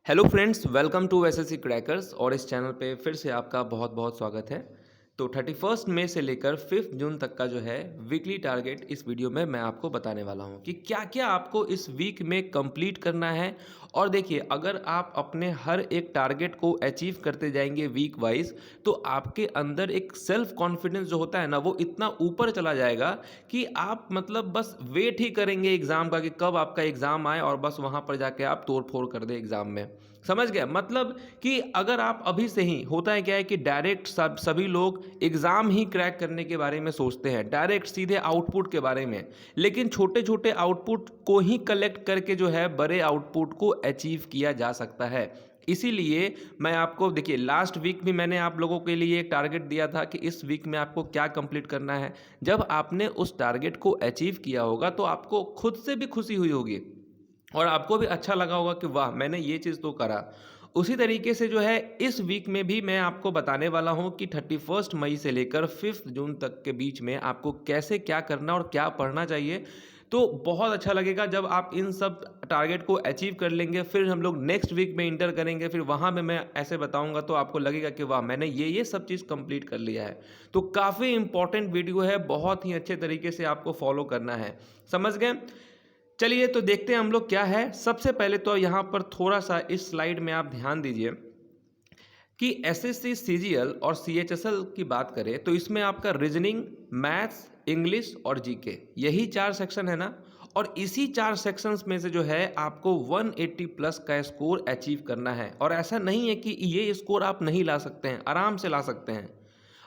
Hello friends, welcome to SSC crackers. और इस channel पे फिर से आपका बहुत बहुत स्वागत है। तो 31 मई से लेकर 5 जून तक का जो है वीकली टारगेट इस वीडियो में मैं आपको बताने वाला हूँ कि क्या क्या आपको इस वीक में कंप्लीट करना है। और देखिए, अगर आप अपने हर एक टारगेट को अचीव करते जाएंगे वीक वाइज, तो आपके अंदर एक सेल्फ कॉन्फिडेंस जो होता है ना, वो इतना ऊपर चला जाएगा कि आप मतलब बस वेट ही करेंगे एग्ज़ाम का कि कब आपका एग्ज़ाम आए और बस वहाँ पर जाके आप तोड़ फोड़ कर दे एग्ज़ाम में। समझ गया? मतलब कि अगर आप अभी से ही, होता है क्या है कि डायरेक्ट सभी लोग एग्ज़ाम ही क्रैक करने के बारे में सोचते हैं, डायरेक्ट सीधे आउटपुट के बारे में। लेकिन छोटे-छोटे आउटपुट को ही कलेक्ट करके जो है बड़े आउटपुट को अचीव किया जा सकता है। इसीलिए मैं आपको, देखिए, लास्ट वीक भी मैंने आप लोगों के लिए एक टारगेट दिया था कि इस वीक में आपको क्या कंप्लीट करना है। जब आपने उस टारगेट को अचीव किया होगा तो आपको खुद से भी खुशी हुई होगी और आपको भी अच्छा लगा होगा कि वाह, मैंने ये चीज़ तो करा। उसी तरीके से जो है इस वीक में भी मैं आपको बताने वाला हूँ कि 31 मई से लेकर 5 जून तक के बीच में आपको कैसे क्या करना और क्या पढ़ना चाहिए। तो बहुत अच्छा लगेगा जब आप इन सब टारगेट को अचीव कर लेंगे। फिर हम लोग नेक्स्ट वीक में इंटर करेंगे, फिर वहाँ पे मैं ऐसे बताऊँगा तो आपको लगेगा कि वाह, मैंने ये सब चीज़ कंप्लीट कर लिया है। तो काफ़ी इंपॉर्टेंट वीडियो है, बहुत ही अच्छे तरीके से आपको फॉलो करना है। समझ गए? चलिए तो देखते हैं हम लोग क्या है। सबसे पहले तो यहाँ पर थोड़ा-सा इस स्लाइड में आप ध्यान दीजिए कि एसएससी, सीजीएल और सीएचएसएल की बात करें तो इसमें आपका रीजनिंग, मैथ्स, इंग्लिश और जीके, यही 4 सेक्शन है ना। और इसी 4 सेक्शंस में से जो है आपको 180 प्लस का स्कोर अचीव करना है। और ऐसा नहीं है कि ये स्कोर आप नहीं ला सकते हैं, आराम से ला सकते हैं।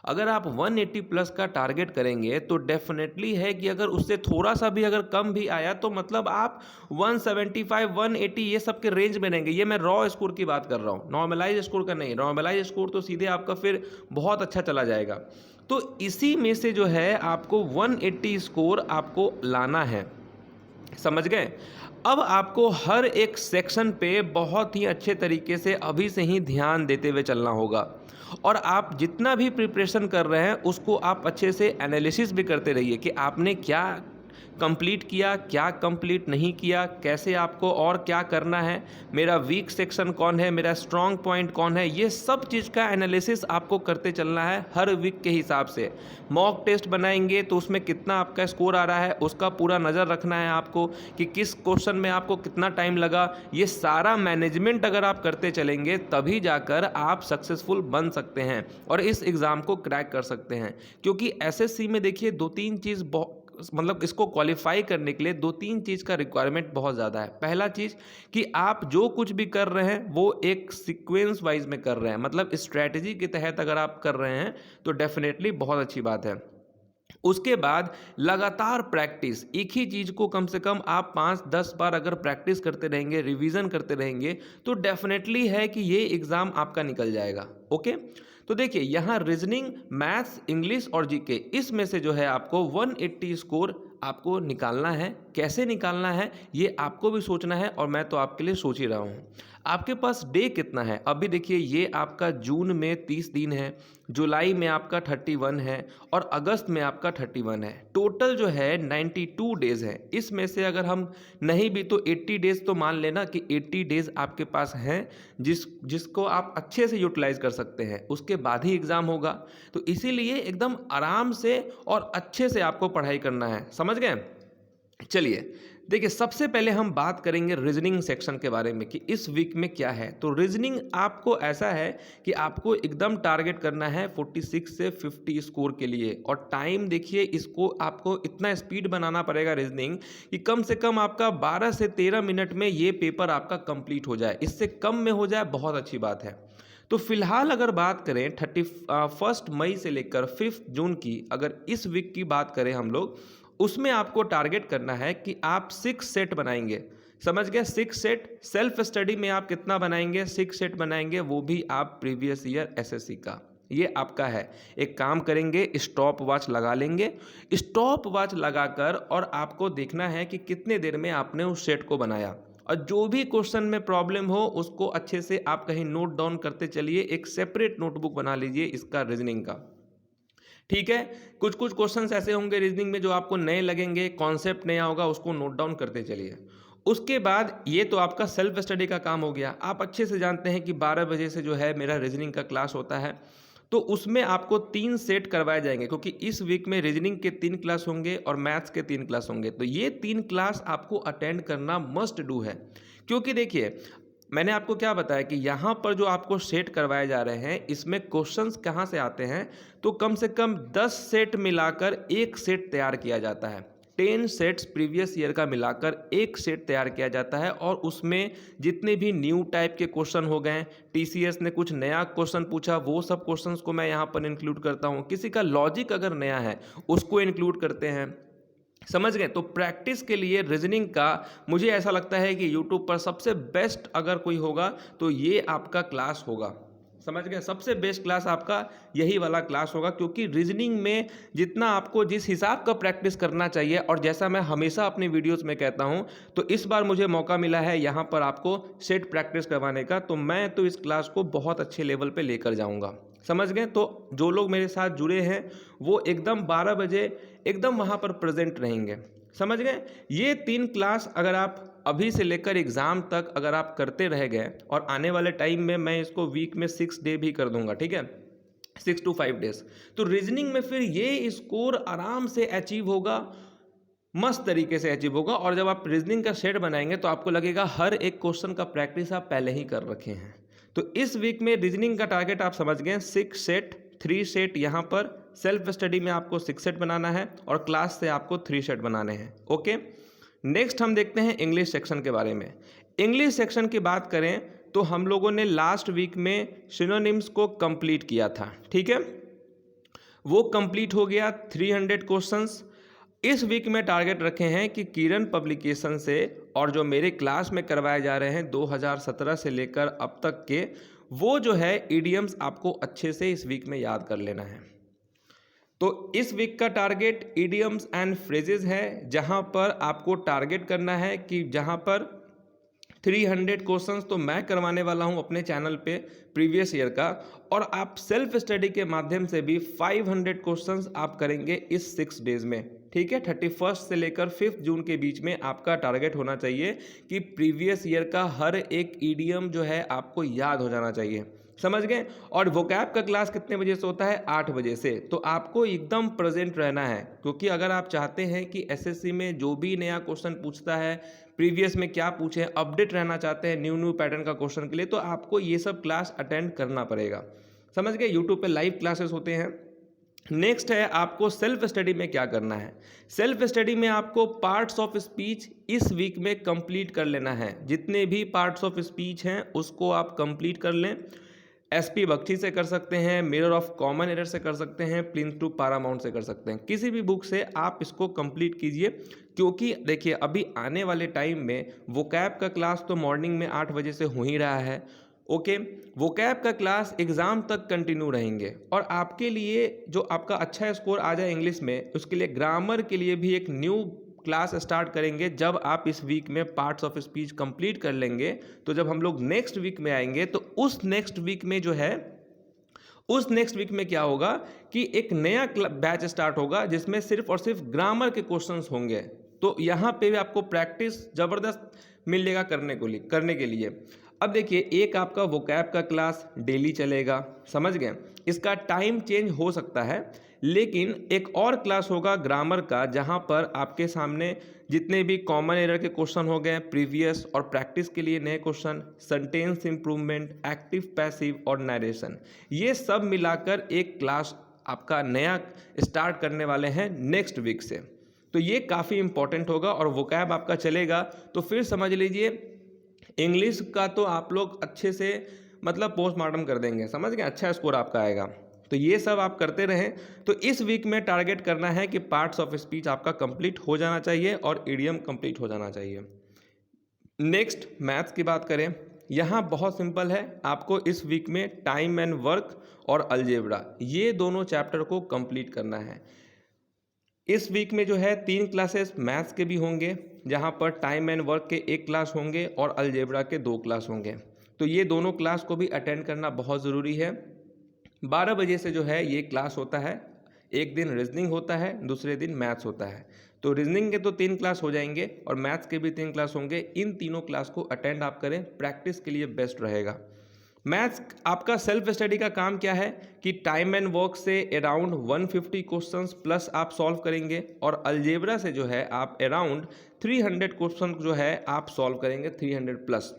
अगर आप 180 प्लस का टारगेट करेंगे तो डेफिनेटली है कि अगर उससे थोड़ा सा भी अगर कम भी आया तो मतलब आप 175 180 ये सब के रेंज में रहेंगे। ये मैं रॉ स्कोर की बात कर रहा हूँ, नॉर्मलाइज स्कोर का नहीं। नॉर्मलाइज स्कोर तो सीधे आपका फिर बहुत अच्छा चला जाएगा। तो इसी में से जो है आपको 180 स्कोर आपको लाना है। समझ गए? अब आपको हर एक सेक्शन पे बहुत ही अच्छे तरीके से अभी से ही ध्यान देते हुए चलना होगा। और आप जितना भी प्रिपरेशन कर रहे हैं उसको आप अच्छे से एनालिसिस भी करते रहिए कि आपने क्या कंप्लीट किया, क्या कंप्लीट नहीं किया, कैसे आपको और क्या करना है, मेरा वीक सेक्शन कौन है, मेरा स्ट्रॉन्ग पॉइंट कौन है। ये सब चीज़ का एनालिसिस आपको करते चलना है हर वीक के हिसाब से। मॉक टेस्ट बनाएंगे तो उसमें कितना आपका स्कोर आ रहा है उसका पूरा नज़र रखना है आपको, कि किस क्वेश्चन में आपको कितना टाइम लगा। ये सारा मैनेजमेंट अगर आप करते चलेंगे तभी जाकर आप सक्सेसफुल बन सकते हैं और इस एग्ज़ाम को क्रैक कर सकते हैं। क्योंकि एसएससी में देखिए 2-3 चीज़ मतलब इसको क्वालिफाई करने के लिए 2-3 चीज़ का रिक्वायरमेंट बहुत ज़्यादा है। पहला चीज़ कि आप जो कुछ भी कर रहे हैं वो एक सीक्वेंस वाइज में कर रहे हैं, मतलब स्ट्रैटेजी के तहत अगर आप कर रहे हैं तो डेफिनेटली बहुत अच्छी बात है। उसके बाद लगातार प्रैक्टिस, एक ही चीज़ को कम से कम आप 5-10 बार अगर प्रैक्टिस करते रहेंगे, रिवीजन करते रहेंगे, तो डेफिनेटली है कि ये एग्ज़ाम आपका निकल जाएगा। ओके? तो देखिए, यहाँ रीजनिंग, मैथ्स, इंग्लिश और जीके, इसमें से जो है आपको 180 स्कोर आपको निकालना है। कैसे निकालना है ये आपको भी सोचना है और मैं तो आपके लिए सोच ही रहा हूँ। आपके पास डे कितना है? अभी देखिए, ये आपका जून में 30 दिन है, जुलाई में आपका 31 है और अगस्त में आपका 31 है। टोटल जो है 92 डेज़ है। इसमें से अगर हम नहीं भी तो 80 डेज़ तो मान लेना कि 80 डेज़ आपके पास हैं जिसको आप अच्छे से यूटिलाइज़ कर सकते हैं। उसके बाद ही एग्ज़ाम होगा। तो इसीलिए एकदम आराम से और अच्छे से आपको पढ़ाई करना है। समझ गए? चलिए, देखिए, सबसे पहले हम बात करेंगे रीजनिंग सेक्शन के बारे में कि इस वीक में क्या है। तो रीजनिंग आपको ऐसा है कि आपको एकदम टारगेट करना है 46 से 50 स्कोर के लिए। और टाइम देखिए, इसको आपको इतना स्पीड बनाना पड़ेगा रीजनिंग कि कम से कम आपका 12 से 13 मिनट में ये पेपर आपका कंप्लीट हो जाए। इससे कम में हो जाए बहुत अच्छी बात है। तो फिलहाल अगर बात करें 31 मई से लेकर 5 जून की, अगर इस वीक की बात करें हम लोग, उसमें आपको टारगेट करना है कि आप 6 सेट बनाएंगे। समझ गए? 6 सेट। सेल्फ स्टडी में आप कितना बनाएंगे? 6 सेट बनाएंगे, वो भी आप प्रीवियस ईयर एसएससी का। ये आपका है। एक काम करेंगे, स्टॉप वॉच लगा लेंगे। स्टॉप वॉच लगाकर और आपको देखना है कि कितने देर में आपने उस सेट को बनाया। और जो भी क्वेश्चन में प्रॉब्लम हो उसको अच्छे से आप कहीं नोट डाउन करते चलिए। एक सेपरेट नोटबुक बना लीजिए इसका, रीजनिंग का। ठीक है? कुछ कुछ क्वेश्चंस ऐसे होंगे रीजनिंग में जो आपको नए लगेंगे, कॉन्सेप्ट नया होगा, उसको नोट डाउन करते चलिए। उसके बाद ये तो आपका सेल्फ स्टडी का काम हो गया। आप अच्छे से जानते हैं कि 12 बजे से जो है मेरा रीजनिंग का क्लास होता है, तो उसमें आपको 3 सेट करवाए जाएंगे, क्योंकि इस वीक में रीजनिंग के 3 क्लास होंगे और मैथ्स के 3 क्लास होंगे। तो ये 3 क्लास आपको अटेंड करना मस्ट डू है, क्योंकि देखिए मैंने आपको क्या बताया कि यहाँ पर जो आपको सेट करवाए जा रहे हैं, इसमें क्वेश्चंस कहाँ से आते हैं, तो कम से कम 10 सेट मिलाकर एक सेट तैयार किया जाता है। 10 सेट्स प्रीवियस ईयर का मिलाकर एक सेट तैयार किया जाता है, और उसमें जितने भी न्यू टाइप के क्वेश्चन हो गए, टीसीएस ने कुछ नया क्वेश्चन पूछा, वो सब क्वेश्चंस को मैं यहाँ पर इंक्लूड करता हूँ। किसी का लॉजिक अगर नया है उसको इंक्लूड करते हैं, समझ गए। तो प्रैक्टिस के लिए रीजनिंग का मुझे ऐसा लगता है कि यूट्यूब पर सबसे बेस्ट अगर कोई होगा तो ये आपका क्लास होगा, समझ गए। सबसे बेस्ट क्लास आपका यही वाला क्लास होगा, क्योंकि रीजनिंग में जितना आपको जिस हिसाब का प्रैक्टिस करना चाहिए, और जैसा मैं हमेशा अपनी वीडियोस में कहता हूं, तो इस बार मुझे मौका मिला है यहाँ पर आपको सेट प्रैक्टिस करवाने का, तो मैं तो इस क्लास को बहुत अच्छे लेवल पे लेकर जाऊँगा, समझ गए। तो जो लोग मेरे साथ जुड़े हैं वो एकदम 12 बजे एकदम वहाँ पर प्रेजेंट रहेंगे, समझ गए। ये 3 क्लास अगर आप अभी से लेकर एग्ज़ाम तक अगर आप करते रह गए, और आने वाले टाइम में मैं इसको वीक में 6 डे भी कर दूंगा, ठीक है, 6 to 5 डेज, तो रीजनिंग में फिर ये स्कोर आराम से अचीव होगा, मस्त तरीके से अचीव होगा। और जब आप रीजनिंग का सेट बनाएंगे तो आपको लगेगा हर एक क्वेश्चन का प्रैक्टिस आप पहले ही कर रखे हैं। तो इस वीक में रीजनिंग का टारगेट आप समझ गए, 6 सेट, 3 सेट यहाँ पर सेल्फ स्टडी में आपको 6 सेट बनाना है, और क्लास से आपको 3 सेट बनाने हैं, ओके। नेक्स्ट हम देखते हैं इंग्लिश सेक्शन के बारे में। इंग्लिश सेक्शन की बात करें तो हम लोगों ने लास्ट वीक में सिनोनिम्स को कंप्लीट किया था, ठीक है, वो कंप्लीट हो गया 300 क्वेश्चंस। इस वीक में टारगेट रखे हैं कि किरण पब्लिकेशन से और जो मेरे क्लास में करवाए जा रहे हैं 2017 से लेकर अब तक के, वो जो है ईडियम्स आपको अच्छे से इस वीक में याद कर लेना है। तो इस वीक का टारगेट ईडियम्स एंड फ्रेजेस है, जहां पर आपको टारगेट करना है कि जहां पर 300 क्वेश्चंस तो मैं करवाने वाला हूं अपने चैनल पे प्रीवियस ईयर का, और आप सेल्फ स्टडी के माध्यम से भी 500 क्वेश्चंस आप करेंगे इस 6 डेज में, ठीक है। 31 से लेकर 5 जून के बीच में आपका टारगेट होना चाहिए कि प्रीवियस ईयर का हर एक ईडियम जो है आपको याद हो जाना चाहिए, समझ गए। और वोकैब का क्लास कितने बजे से होता है? 8 बजे से। तो आपको एकदम प्रेजेंट रहना है, क्योंकि अगर आप चाहते हैं कि एसएससी में जो भी नया क्वेश्चन पूछता है, प्रीवियस में क्या पूछे, अपडेट रहना चाहते हैं न्यू पैटर्न का क्वेश्चन के लिए, तो आपको ये सब क्लास अटेंड करना पड़ेगा, समझ गए। यूट्यूब पे लाइव क्लासेस होते हैं। नेक्स्ट है आपको सेल्फ स्टडी में क्या करना है। सेल्फ स्टडी में आपको पार्ट्स ऑफ स्पीच इस वीक में कंप्लीट कर लेना है। जितने भी पार्ट्स ऑफ स्पीच हैं उसको आप कंप्लीट कर लें। एसपी बख्शी से कर सकते हैं, मिरर ऑफ कॉमन एरर से कर सकते हैं, प्रिंस टू पारामाउंट से कर सकते हैं, किसी भी बुक से आप इसको कंप्लीट कीजिए। क्योंकि देखिए अभी आने वाले टाइम में वोकैब का क्लास तो मॉर्निंग में 8 बजे से हो ही रहा है, ओके। वोकैब का क्लास एग्ज़ाम तक कंटिन्यू रहेंगे, और आपके लिए जो आपका अच्छा स्कोर आ जाए इंग्लिश में, उसके लिए ग्रामर के लिए भी एक न्यू क्लास स्टार्ट करेंगे। जब आप इस वीक में पार्ट्स ऑफ स्पीच कंप्लीट कर लेंगे, तो जब हम लोग नेक्स्ट वीक में आएंगे तो उस नेक्स्ट वीक में जो है, उस नेक्स्ट वीक में क्या होगा कि एक नया बैच स्टार्ट होगा जिसमें सिर्फ और सिर्फ ग्रामर के क्वेश्चंस होंगे। तो यहाँ पे भी आपको प्रैक्टिस ज़बरदस्त मिलेगा करने के लिए। अब देखिए एक आपका वोकैब का क्लास डेली चलेगा, समझ गए। इसका टाइम चेंज हो सकता है, लेकिन एक और क्लास होगा ग्रामर का, जहां पर आपके सामने जितने भी कॉमन एरर के क्वेश्चन हो गए प्रीवियस और प्रैक्टिस के लिए नए question, sentence improvement, active passive और नरेशन, ये सब मिलाकर एक क्लास आपका नया स्टार्ट करने वाले हैं नेक्स्ट वीक से। तो ये काफ़ी इंपॉर्टेंट होगा, और वोकैब आपका चलेगा तो फिर समझ लीजिए इंग्लिश का तो आप लोग अच्छे से मतलब पोस्टमार्टम कर देंगे, समझ गए, अच्छा स्कोर आपका आएगा। तो ये सब आप करते रहें। तो इस वीक में टारगेट करना है कि पार्ट्स ऑफ स्पीच आपका कंप्लीट हो जाना चाहिए और इडियम कंप्लीट हो जाना चाहिए। नेक्स्ट मैथ्स की बात करें, यहाँ बहुत सिंपल है, आपको इस वीक में टाइम एंड वर्क और अलजेब्रा ये दोनों चैप्टर को कंप्लीट करना है। इस वीक में जो है 3 क्लासेस मैथ्स के भी होंगे, जहाँ पर टाइम एंड वर्क के 1 क्लास होंगे और अलजेब्रा के 2 क्लास होंगे। तो ये दोनों क्लास को भी अटेंड करना बहुत ज़रूरी है। 12 बजे से जो है ये क्लास होता है, एक दिन रीजनिंग होता है, दूसरे दिन मैथ्स होता है। तो रीजनिंग के तो 3 क्लास हो जाएंगे और मैथ्स के भी 3 क्लास होंगे। इन तीनों क्लास को अटेंड आप करें, प्रैक्टिस के लिए बेस्ट रहेगा। मैथ्स आपका सेल्फ स्टडी का काम क्या है कि टाइम एंड वर्क से अराउंड 150 क्वेश्चंस प्लस आप सॉल्व करेंगे और अलजेब्रा से जो है आप अराउंड 300 क्वेश्चन जो है आप सॉल्व करेंगे, 300 प्लस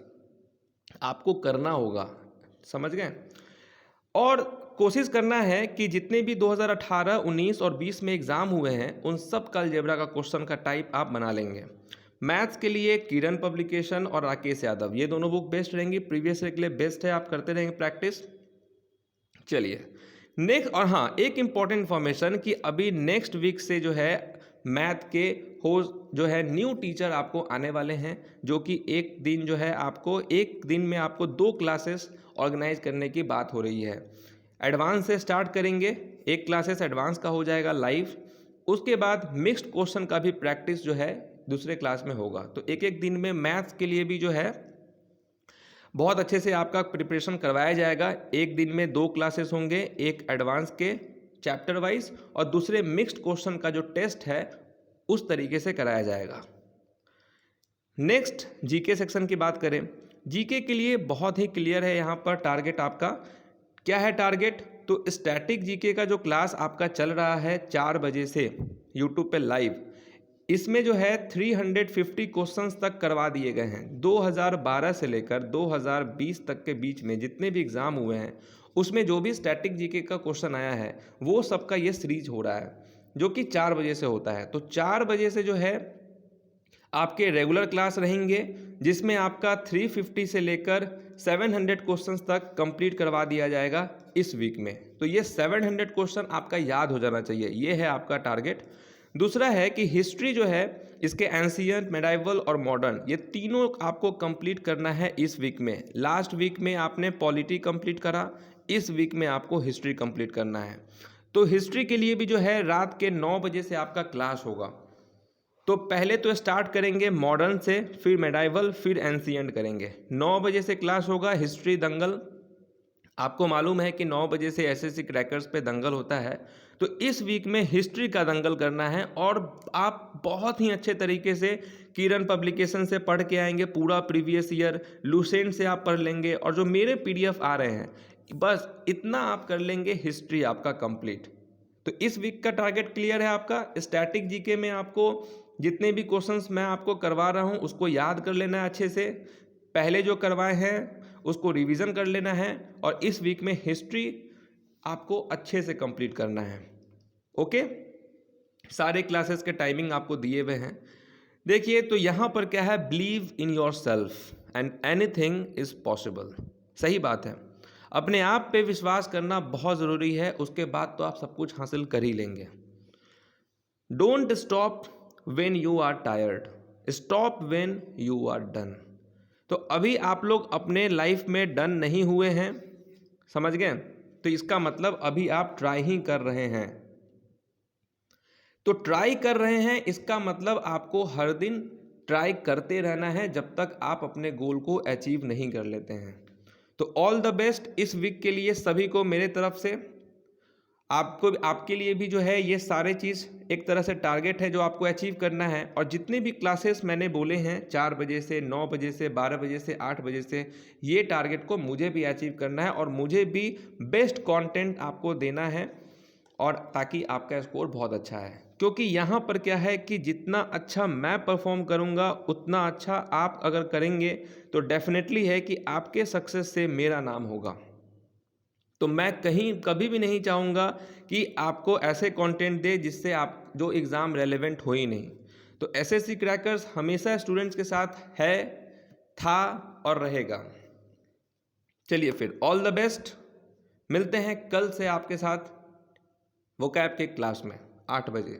आपको करना होगा, समझ गए। और कोशिश करना है कि जितने भी 2018, 19 और 20 में एग्ज़ाम हुए हैं उन सब का अलजेब्रा का क्वेश्चन का टाइप आप बना लेंगे। मैथ्स के लिए किरण पब्लिकेशन और राकेश यादव, ये दोनों बुक बेस्ट रहेंगी, प्रीवियस ईयर के लिए बेस्ट है, आप करते रहेंगे प्रैक्टिस। चलिए नेक्स्ट, और हाँ एक इम्पॉर्टेंट इन्फॉर्मेशन कि अभी नेक्स्ट वीक से जो है मैथ के जो है न्यू टीचर आपको आने वाले हैं, जो कि एक दिन जो है आपको एक दिन में आपको 2 क्लासेस ऑर्गेनाइज करने की बात हो रही है। एडवांस से स्टार्ट करेंगे, एक क्लासेस एडवांस का हो जाएगा लाइव, उसके बाद मिक्स्ड क्वेश्चन का भी प्रैक्टिस जो है दूसरे क्लास में होगा। तो एक एक दिन में मैथ्स के लिए भी जो है बहुत अच्छे से आपका प्रिपरेशन करवाया जाएगा। एक दिन में 2 क्लासेस होंगे, एक एडवांस के चैप्टर वाइज और दूसरे मिक्स्ड क्वेश्चन का जो टेस्ट है उस तरीके से कराया जाएगा। नेक्स्ट जीके सेक्शन की बात करें, जीके के लिए बहुत ही क्लियर है यहाँ पर टारगेट आपका क्या है। टारगेट तो स्टैटिक जीके का जो क्लास आपका चल रहा है 4 बजे से यूट्यूब पे लाइव, इसमें जो है 350 क्वेश्चंस तक करवा दिए गए हैं। 2012 से लेकर 2020 तक के बीच में जितने भी एग्ज़ाम हुए हैं उसमें जो भी स्टैटिक जीके का क्वेश्चन आया है वो सबका ये सीरीज हो रहा है, जो कि 4 बजे से होता है। तो 4 बजे से जो है आपके रेगुलर क्लास रहेंगे, जिसमें आपका 350 से लेकर 700 क्वेश्चंस तक कंप्लीट करवा दिया जाएगा इस वीक में। तो ये 700 क्वेश्चन आपका याद हो जाना चाहिए, ये है आपका टारगेट। दूसरा है कि हिस्ट्री जो है इसके एंशिएंट, मेडाइवल और मॉडर्न, ये तीनों आपको कंप्लीट करना है इस वीक में। लास्ट वीक में आपने पॉलिटी कंप्लीट करा, इस वीक में आपको हिस्ट्री कंप्लीट करना है। तो हिस्ट्री के लिए भी जो है रात के 9 बजे से आपका क्लास होगा। तो पहले तो स्टार्ट करेंगे मॉडर्न से, फिर मेडाइवल, फिर एंशिएंट करेंगे। 9 बजे से क्लास होगा हिस्ट्री दंगल। आपको मालूम है कि 9 बजे से एसएससी क्रैकर्स पे दंगल होता है, तो इस वीक में हिस्ट्री का दंगल करना है और आप बहुत ही अच्छे तरीके से किरण पब्लिकेशन से पढ़ के आएंगे, पूरा प्रीवियस ईयर लूसेंट से आप पढ़ लेंगे और जो मेरे पीडीएफ आ रहे हैं बस इतना आप कर लेंगे, हिस्ट्री आपका कंप्लीट। तो इस वीक का टारगेट क्लियर है आपका। स्टैटिक जीके में आपको जितने भी क्वेश्चंस मैं आपको करवा रहा हूं उसको याद कर लेना है अच्छे से, पहले जो करवाए हैं उसको रिवीजन कर लेना है और इस वीक में हिस्ट्री आपको अच्छे से कंप्लीट करना है। ओके, सारे क्लासेस के टाइमिंग आपको दिए हुए हैं। देखिए तो यहाँ पर क्या है, believe in your self and anything is possible. सही बात है, अपने आप पे विश्वास करना बहुत ज़रूरी है, उसके बाद तो आप सब कुछ हासिल कर ही लेंगे। Don't stop when you are tired, stop when you are done. तो अभी आप लोग अपने लाइफ में डन नहीं हुए हैं, समझ गए, तो इसका मतलब अभी आप ट्राई ही कर रहे हैं। तो ट्राई कर रहे हैं इसका मतलब आपको हर दिन ट्राई करते रहना है जब तक आप अपने गोल को अचीव नहीं कर लेते हैं। तो ऑल द बेस्ट इस वीक के लिए सभी को मेरे तरफ से। आपको, आपके लिए भी जो है ये सारे चीज़ एक तरह से टारगेट है जो आपको अचीव करना है। और जितने भी क्लासेस मैंने बोले हैं 4 बजे से, 9 बजे से, 12 बजे से, 8 बजे से, ये टारगेट को मुझे भी अचीव करना है और मुझे भी बेस्ट कंटेंट आपको देना है, और ताकि आपका स्कोर बहुत अच्छा है। क्योंकि यहाँ पर क्या है कि जितना अच्छा मैं परफॉर्म करूँगा उतना अच्छा आप अगर करेंगे तो डेफिनेटली है कि आपके सक्सेस से मेरा नाम होगा। तो मैं कभी भी नहीं चाहूँगा कि आपको ऐसे कंटेंट दे जिससे आप जो एग्ज़ाम रेलेवेंट हो ही नहीं। तो एसएससी क्रैकर्स हमेशा स्टूडेंट्स के साथ है, था और रहेगा। चलिए फिर ऑल द बेस्ट, मिलते हैं कल से आपके साथ वोकैब के क्लास में 8 बजे।